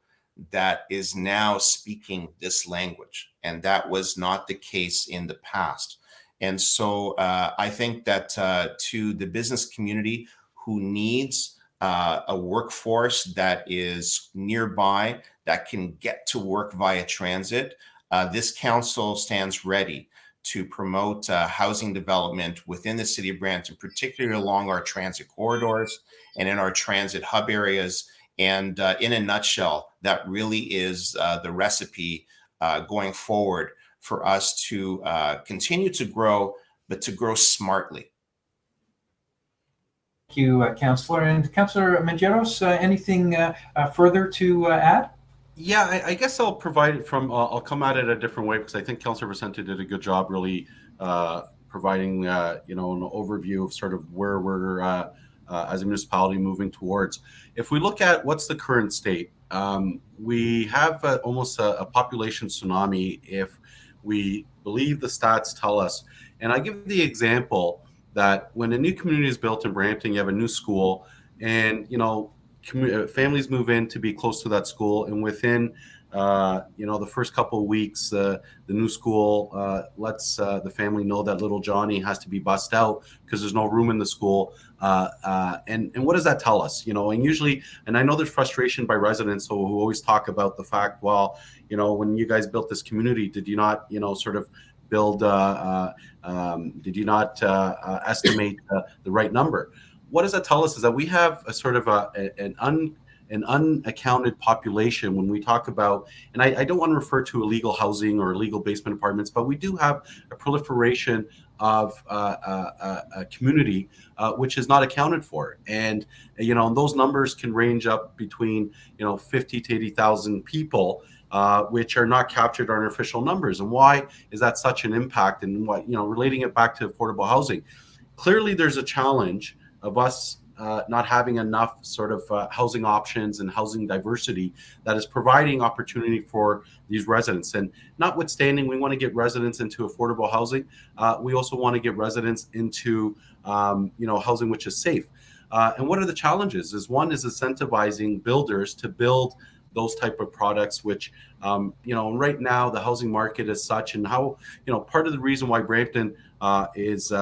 that is now speaking this language. And that was not the case in the past. And so I think that to the business community who needs a workforce that is nearby, that can get to work via transit, this council stands ready to promote housing development within the city of Brampton, particularly along our transit corridors and in our transit hub areas. And in a nutshell, that really is the recipe going forward for us to continue to grow, but to grow smartly. Thank you, Councillor. And Councillor Medeiros, anything further to add? Yeah, I guess I'll provide it from, I'll come at it a different way because I think Councillor Vicente did a good job really providing, an overview of sort of where we're as a municipality moving towards. If we look at what's the current state, we have almost a population tsunami if we believe the stats tell us. And I give the example that when a new community is built in Brampton, you have a new school and, families move in to be close to that school, and within the first couple of weeks the new school lets the family know that little Johnny has to be bussed out because there's no room in the school, and what does that tell us? And usually, and I know there's frustration by residents who always talk about the fact, well, when you guys built this community, did you not sort of build did you not estimate the right number? What does that tell us is that we have a sort of an an unaccounted population when we talk about, and I don't want to refer to illegal housing or illegal basement apartments, but we do have a proliferation of a community which is not accounted for. And, those numbers can range up between, 50 to 80,000 people, which are not captured on our official numbers. And why is that such an impact? And what, relating it back to affordable housing, clearly there's a challenge of us not having enough sort of housing options and housing diversity that is providing opportunity for these residents. And notwithstanding, we want to get residents into affordable housing. We also want to get residents into, housing which is safe. And what are the challenges? One is incentivizing builders to build those type of products, which, right now the housing market is such, and how, part of the reason why Brampton is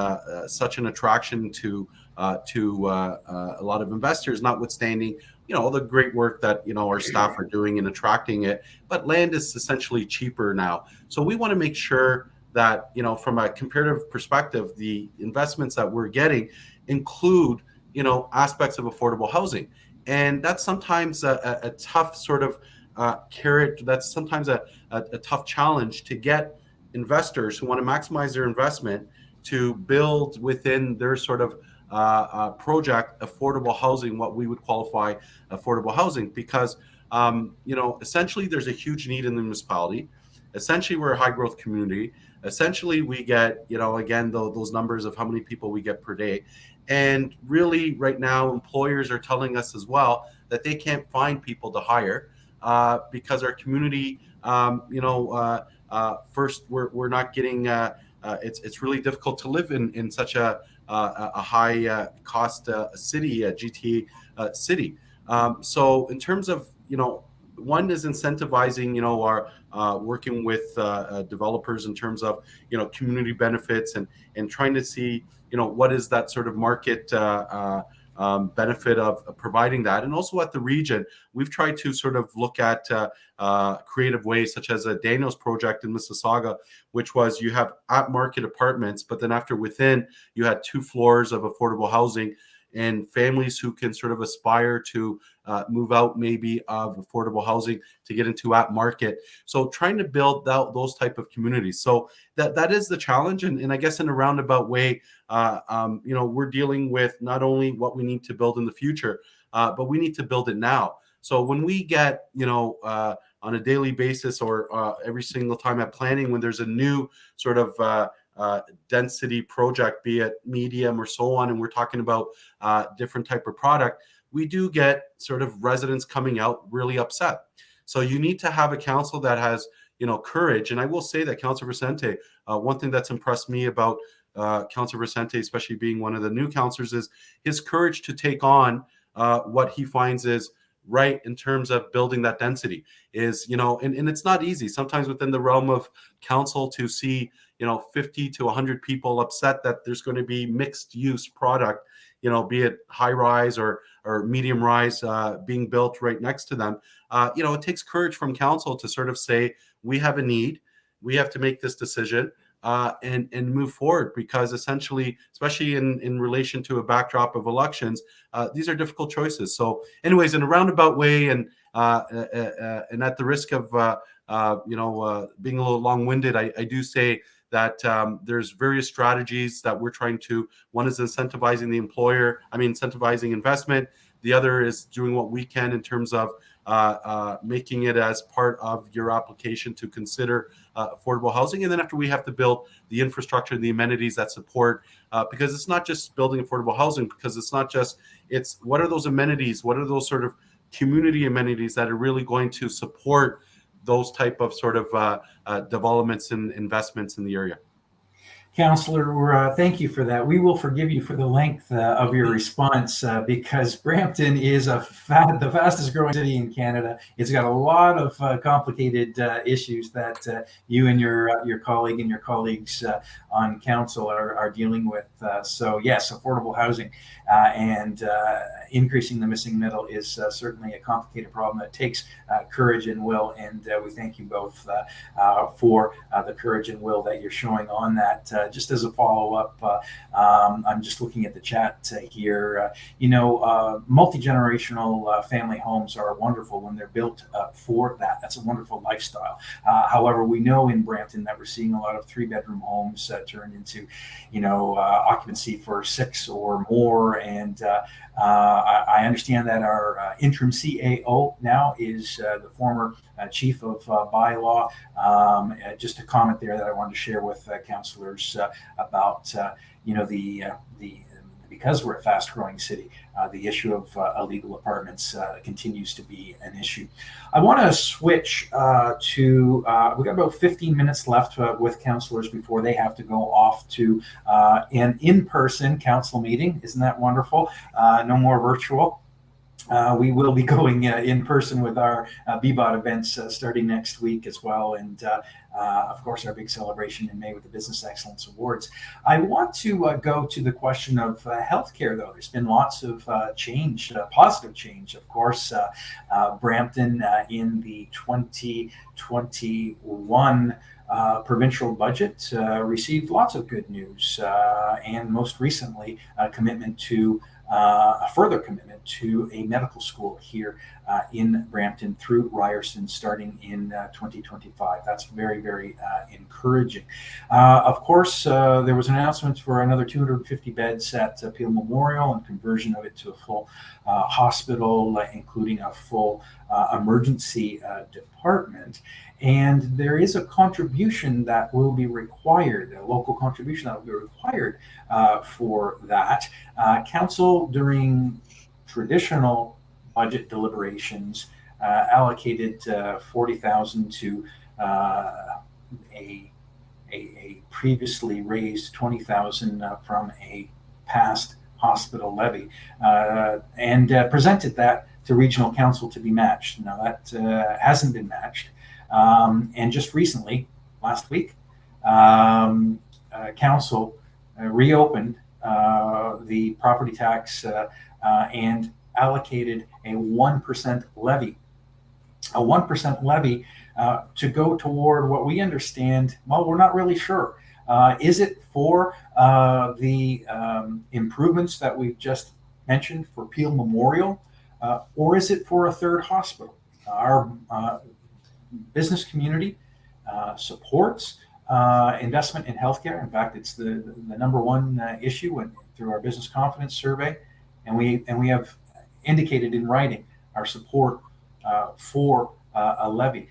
such an attraction to a lot of investors, notwithstanding, all the great work that, our staff are doing in attracting it, but land is essentially cheaper now. So we want to make sure that, from a comparative perspective, the investments that we're getting include, aspects of affordable housing. And that's sometimes a tough sort of carrot. That's sometimes a tough challenge to get investors who want to maximize their investment to build within their sort of project affordable housing, what we would qualify affordable housing, because essentially there's a huge need in the municipality. Essentially, we're a high growth community. Essentially, we get, again, those numbers of how many people we get per day. And really, right now, employers are telling us as well that they can't find people to hire because our community, first, we're not getting. It's really difficult to live in such a high cost city, GTA city. So, in terms of one is incentivizing, our working with developers in terms of community benefits and trying to see what is that sort of market benefit of providing that. And also at the region, we've tried to sort of look at creative ways, such as a Daniel's project in Mississauga, which was you have at market apartments, but then within you had 2 floors of affordable housing, and families who can sort of aspire to move out maybe of affordable housing to get into at market. So trying to build out those type of communities. So that is the challenge. And I guess in a roundabout way, we're dealing with not only what we need to build in the future, but we need to build it now. So when we get, on a daily basis or every single time at planning, when there's a new sort of density project, be it medium or so on, and we're talking about different type of product, we do get sort of residents coming out really upset. So you need to have a council that has, courage. And I will say that Councillor Vicente, one thing that's impressed me about Councillor Vicente, especially being one of the new councillors, is his courage to take on what he finds is right in terms of building that density is, and it's not easy sometimes within the realm of council to see, 50 to 100 people upset that there's going to be mixed use product, be it high rise or medium rise being built right next to them. It takes courage from council to sort of say, we have a need, we have to make this decision and move forward, because essentially, especially in relation to a backdrop of elections, these are difficult choices. So anyways, in a roundabout way, and at the risk of being a little long-winded, I do say that there's various strategies that we're trying to. One is incentivizing incentivizing investment. The other is doing what we can in terms of making it as part of your application to consider affordable housing. And then after, we have to build the infrastructure and the amenities that support, because it's not just building affordable housing, because it's what are those amenities, what are those sort of community amenities that are really going to support those type of sort of developments and investments in the area. Councillor, thank you for that. We will forgive you for the length of your response because Brampton is the fastest growing city in Canada. It's got a lot of complicated issues that you and your colleague and your colleagues on council are dealing with. So yes, affordable housing and increasing the missing middle is certainly a complicated problem that takes courage and will. And we thank you both for the courage and will that you're showing on that just as a follow-up, I'm just looking at the chat here. Multi-generational family homes are wonderful when they're built for that. That's a wonderful lifestyle. However, we know in Brampton that we're seeing a lot of 3-bedroom homes turn into, occupancy for 6 or more. And I understand that our interim CAO now is the former chief of bylaw. Just a comment there that I wanted to share with councillors about, the because we're a fast-growing city, the issue of illegal apartments continues to be an issue. I want to switch to, we got about 15 minutes left with councillors before they have to go off to an in-person council meeting. Isn't that wonderful? No more virtual. We will be going in person with our BBOT events starting next week as well. And of course, our big celebration in May with the Business Excellence Awards. I want to go to the question of healthcare, though. There's been lots of change, positive change, of course. Brampton in the 2021 provincial budget received lots of good news, and most recently, a further commitment to a medical school here in Brampton through Ryerson starting in 2025. That's very, very encouraging. Of course, there was an announcement for another 250 beds at Peel Memorial and conversion of it to a full hospital, including a full emergency department. And there is a contribution that will be required, a local contribution that will be required for that. Council, during traditional budget deliberations, allocated $40,000 to a previously raised $20,000 from a past hospital levy, and presented that to regional council to be matched. Now that hasn't been matched. And just recently, last week, council reopened the property tax and allocated a 1% levy. A 1% levy to go toward what we understand, well, we're not really sure. Is it for the improvements that we've just mentioned for Peel Memorial, or is it for a third hospital? Our business community supports investment in healthcare. In fact, it's the number one issue through our business confidence survey, and we have indicated in writing our support for a levy.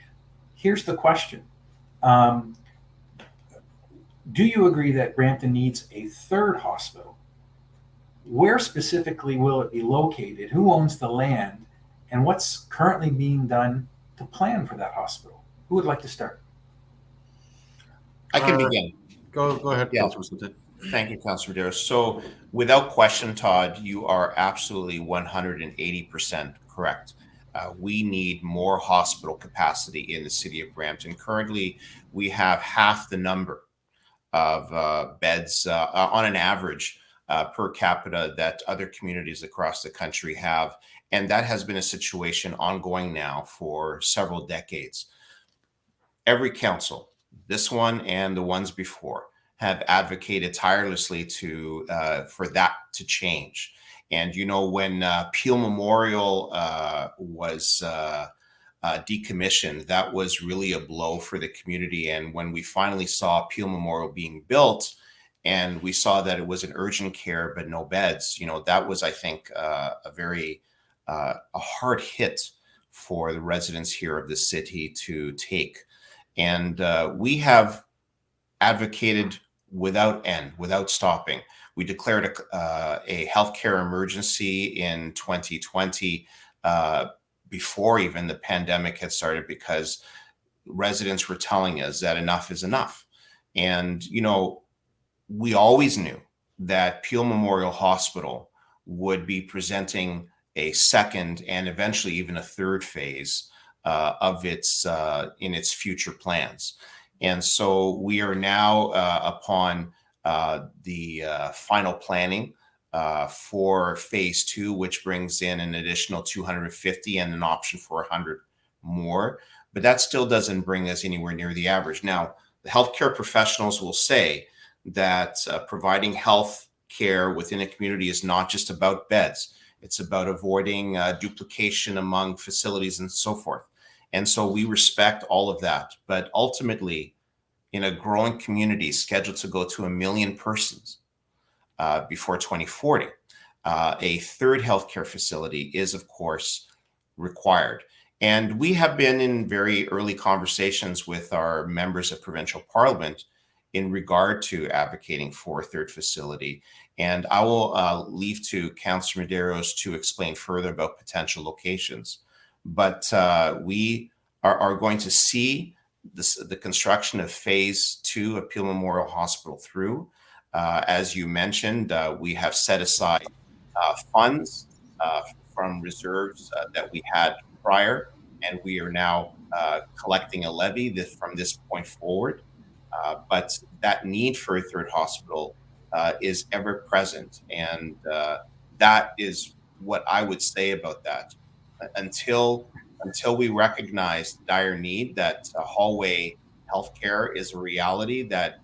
Here's the question. Do you agree that Brampton needs a third hospital? Where specifically will it be located? Who owns the land? And what's currently being done to plan for that hospital? Who would like to start? I can begin. Go ahead, Yeah. Councillor Simpson. Thank you, Councillor Madero. So without question, Todd, you are absolutely 180% correct. We need more hospital capacity in the city of Brampton. Currently, we have half the number of beds on an average per capita that other communities across the country have. And that has been a situation ongoing now for several decades. Every council, this one and the ones before, have advocated tirelessly for that to change. And, when Peel Memorial was decommissioned, that was really a blow for the community. And when we finally saw Peel Memorial being built, and we saw that it was an urgent care but no beds, that was, I think, a hard hit for the residents here of the city to take. And we have advocated without end, without stopping. We declared a healthcare emergency in 2020 before even the pandemic had started, because residents were telling us that enough is enough. And, we always knew that Peel Memorial Hospital would be presenting a second and eventually even a third phase of in its future plans. And so we are now upon the final planning for phase 2, which brings in an additional 250 and an option for 100 more. But that still doesn't bring us anywhere near the average. Now, the healthcare professionals will say that providing health care within a community is not just about beds. It's about avoiding duplication among facilities and so forth. And so we respect all of that. But ultimately, in a growing community scheduled to go to 1 million persons before 2040, a third healthcare facility is, of course, required. And we have been in very early conversations with our members of provincial parliament in regard to advocating for a third facility. And I will leave to Councillor Medeiros to explain further about potential locations. But we are going to see the construction of phase 2 of Peel Memorial Hospital through. As you mentioned, we have set aside funds from reserves that we had prior, and we are now collecting a levy from this point forward. But that need for a third hospital is ever present, and that is what I would say about that. Until we recognize the dire need that hallway healthcare is a reality that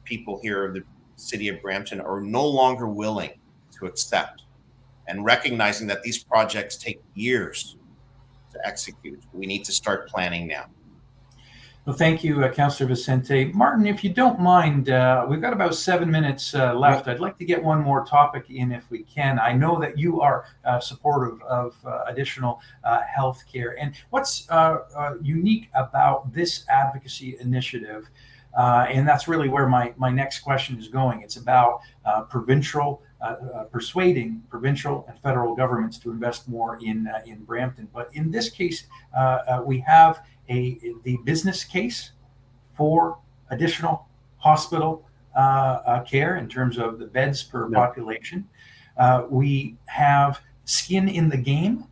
people here in the city of Brampton are no longer willing to accept, and recognizing that these projects take years to execute, we need to start planning now. Well, thank you, Councillor Vicente. Martin, if you don't mind, we've got about 7 minutes left. I'd like to get one more topic in if we can. I know that you are supportive of additional health care. And what's unique about this advocacy initiative, and that's really where my next question is going. It's about persuading provincial and federal governments to invest more in Brampton. But in this case, we have the business case for additional hospital care in terms of the beds per population. We have skin in the game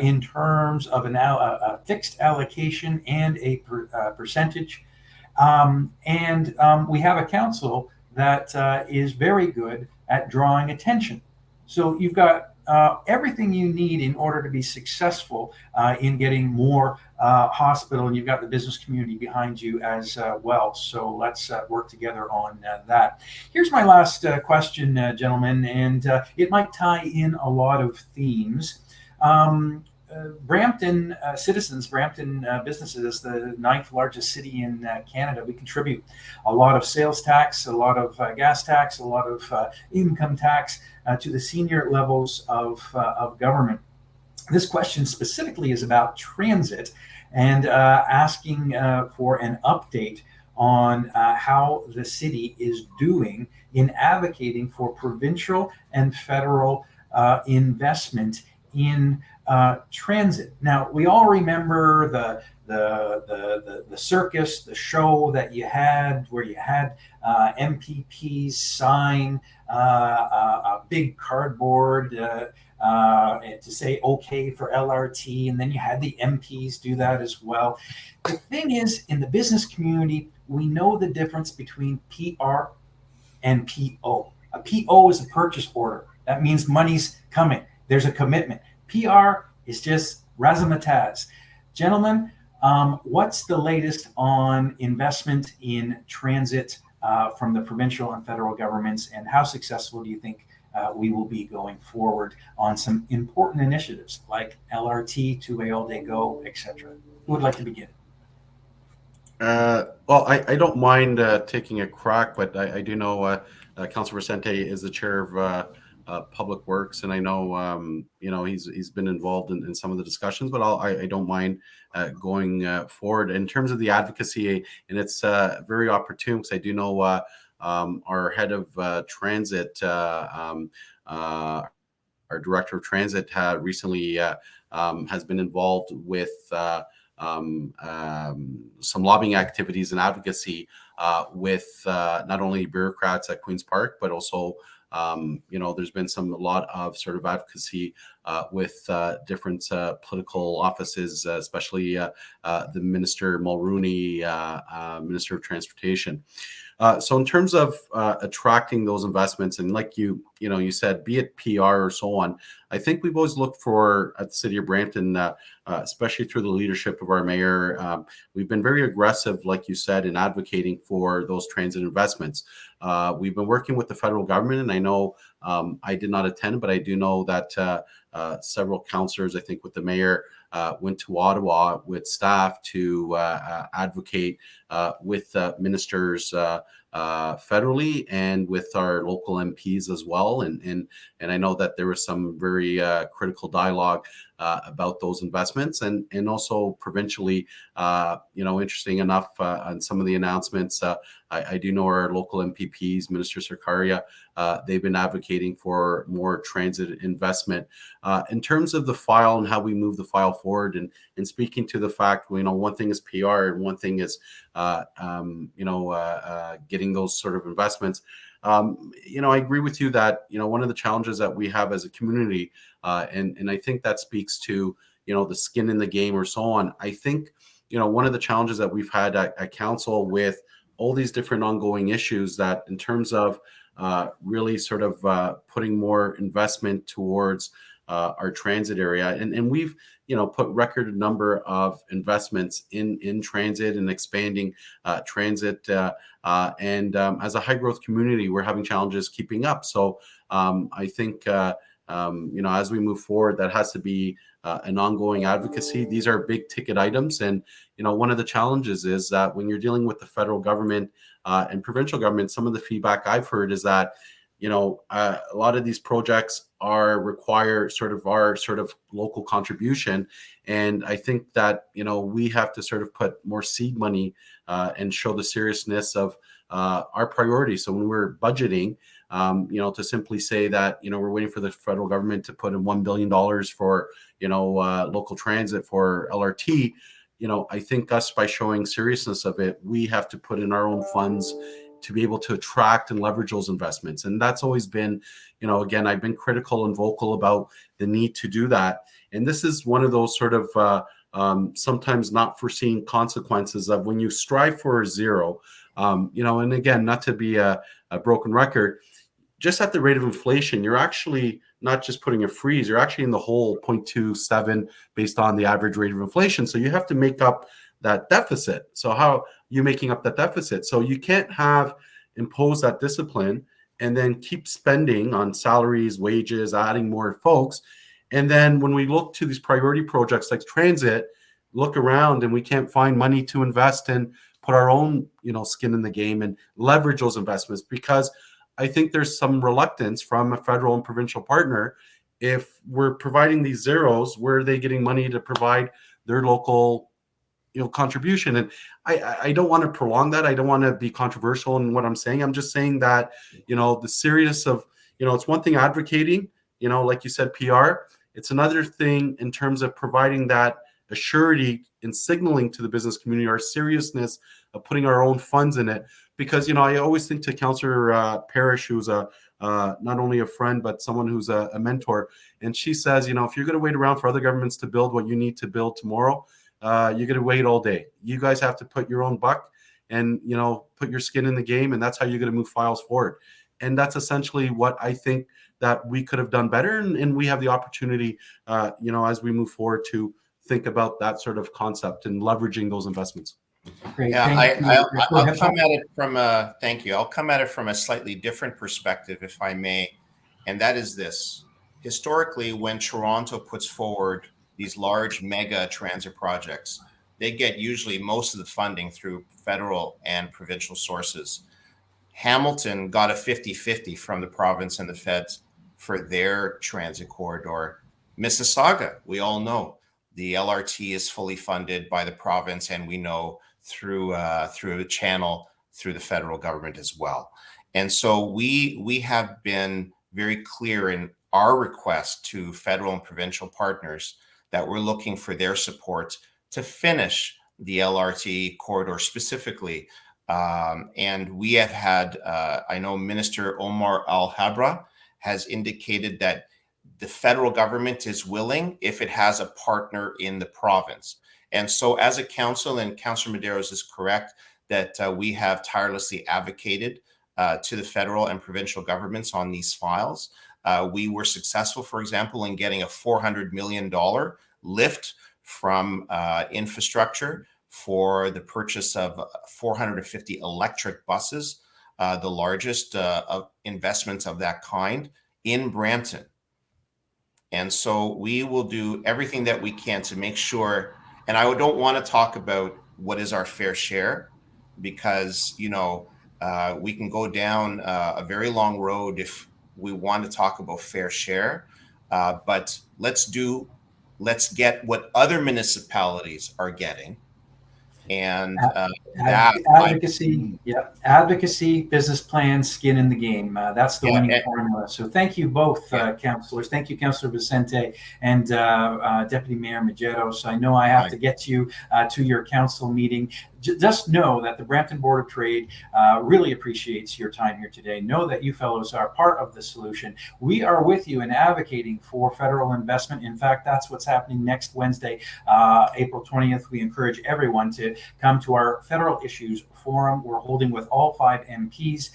in terms of a fixed allocation and a percentage. And we have a council that is very good at drawing attention. So you've got everything you need in order to be successful in getting more hospital, and you've got the business community behind you as well. So let's work together on that. Here's my last question, gentlemen, and it might tie in a lot of themes. Brampton citizens, Brampton businesses, the 9th largest city in Canada. We contribute a lot of sales tax, a lot of gas tax, a lot of income tax to the senior levels of government. This question specifically is about transit and asking for an update on how the city is doing in advocating for provincial and federal investment in transit. Now, we all remember the circus, the show that you had, where you had MPPs sign a big cardboard to say okay for LRT, and then you had the MPs do that as well. The thing is, in the business community, we know the difference between PR and PO. A PO is a purchase order. That means money's coming. There's a commitment. PR is just razzmatazz. Gentlemen, what's the latest on investment in transit from the provincial and federal governments, and how successful do you think we will be going forward on some important initiatives like LRT, two-way all-day go, etc.? Who would like to begin? Well, I don't mind taking a crack, but I do know Councillor Vicente is the chair of Public Works, and I know he's been involved in some of the discussions, but I don't mind going forward in terms of the advocacy, and it's very opportune because I do know our head of transit, our director of transit, recently has been involved with some lobbying activities and advocacy with not only bureaucrats at Queen's Park, but also there's been a lot of sort of advocacy with different political offices, especially the Minister Mulrooney, Minister of Transportation. So in terms of attracting those investments, and like you said, be it PR or so on, I think we've always looked for at the City of Brampton, especially through the leadership of our mayor, we've been very aggressive, like you said, in advocating for those transit investments. We've been working with the federal government, and I know I did not attend, but I do know that several councillors, I think with the mayor, went to Ottawa with staff to advocate with ministers federally and with our local MPs as well. And I know that there was some very critical dialogue about those investments, and also provincially. Interesting enough, on some of the announcements, I do know our local MPPs, Minister Sarkaria, they've been advocating for more transit investment. In terms of the file and how we move the file forward, and speaking to the fact, one thing is PR and one thing is, getting those sort of investments. I agree with you that, one of the challenges that we have as a community, and I think that speaks to, the skin in the game or so on. I think, one of the challenges that we've had at council with all these different ongoing issues, that in terms of really sort of putting more investment towards our transit area, and we've put record number of investments in transit and expanding transit, and as a high growth community, we're having challenges keeping up. So I think as we move forward, that has to be an ongoing advocacy. These are big ticket items, and one of the challenges is that when you're dealing with the federal government and provincial government, some of the feedback I've heard is that a lot of these projects require our local contribution, and I think that we have to sort of put more seed money and show the seriousness of our priorities. So when we're budgeting, to simply say that we're waiting for the federal government to put in $1 billion for local transit for LRT, I think us, by showing seriousness of it, we have to put in our own funds to be able to attract and leverage those investments. And that's always been, again, I've been critical and vocal about the need to do that. And this is one of those sort of sometimes not foreseen consequences of when you strive for a zero, and again, not to be a broken record, just at the rate of inflation, you're actually not just putting a freeze, you're actually in the hole 0.27 based on the average rate of inflation. So you have to make up that deficit. So how are you making up that deficit? So you can't impose that discipline and then keep spending on salaries, wages, adding more folks. And then when we look to these priority projects like transit, look around and we can't find money to invest and put our own, skin in the game and leverage those investments, because I think there's some reluctance from a federal and provincial partner. If we're providing these zeros, where are they getting money to provide their local contribution? And I don't want to prolong that. I don't want to be controversial in what I'm saying. I'm just saying that, the seriousness of, it's one thing advocating, like you said, PR. It's another thing in terms of providing that assurity and signaling to the business community our seriousness of putting our own funds in it. Because, I always think to Councillor Parrish, who's not only a friend, but someone who's a mentor. And she says, if you're going to wait around for other governments to build what you need to build tomorrow, you're going to wait all day. You guys have to put your own buck and, put your skin in the game. And that's how you're going to move files forward. And that's essentially what I think that we could have done better. And we have the opportunity, as we move forward, to think about that sort of concept and leveraging those investments. Great. Yeah, I'll come at it from thank you. I'll come at it from a slightly different perspective, if I may. And that is this. Historically, when Toronto puts forward these large mega transit projects, they get usually most of the funding through federal and provincial sources. Hamilton got a 50-50 from the province and the feds for their transit corridor. Mississauga, we all know, the LRT is fully funded by the province, and we know through a channel through the federal government as well. And so we have been very clear in our request to federal and provincial partners that we're looking for their support to finish the LRT corridor specifically. And we have had, I know Minister Omar Al-Habra has indicated that the federal government is willing if it has a partner in the province. And so as a council, and Councillor Medeiros is correct, that we have tirelessly advocated to the federal and provincial governments on these files. We were successful, for example, in getting a $400 million lift from infrastructure for the purchase of 450 electric buses, the largest investments of that kind in Brampton. And so we will do everything that we can to make sure, and I don't want to talk about what is our fair share, because, we can go down a very long road if we want to talk about fair share. But let's get what other municipalities are getting. And advocacy, advocacy, business plan, skin in the game. That's the winning formula. So thank you both, councillors. Thank you, Councillor Vicente and Deputy Mayor Medeiros. I know I have to get you to your council meeting. Just know that the Brampton Board of Trade really appreciates your time here today. Know that you fellows are part of the solution. We are with you in advocating for federal investment. In fact, that's what's happening next Wednesday, April 20th. We encourage everyone to come to our Federal Issues Forum. We're holding with all 5 MPs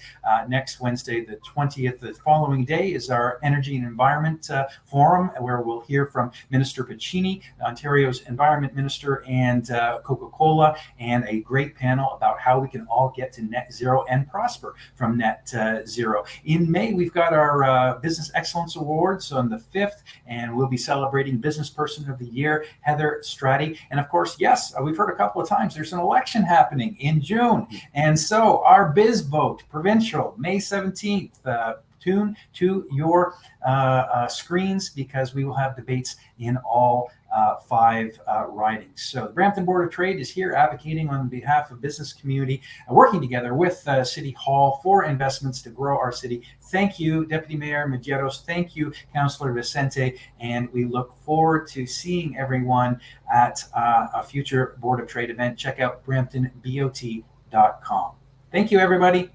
next Wednesday, the 20th. The following day is our Energy and Environment Forum, where we'll hear from Minister Piccini, Ontario's Environment Minister, and Coca-Cola, and a great panel about how we can all get to net zero and prosper from net zero. In May, we've got our Business Excellence Awards on the 5th, and we'll be celebrating Business Person of the Year, Heather Stratty. And of course, yes, we've heard a couple of times, there's an election happening in June. And so our Biz Vote, provincial, May 17th, tune to your screens, because we will have debates in all 5 ridings. So the Brampton Board of Trade is here advocating on behalf of business community, working together with City Hall for investments to grow our city. Thank you, Deputy Mayor Medeiros. Thank you, Councillor Vicente. And we look forward to seeing everyone at a future Board of Trade event. Check out bramptonbot.com. Thank you, everybody.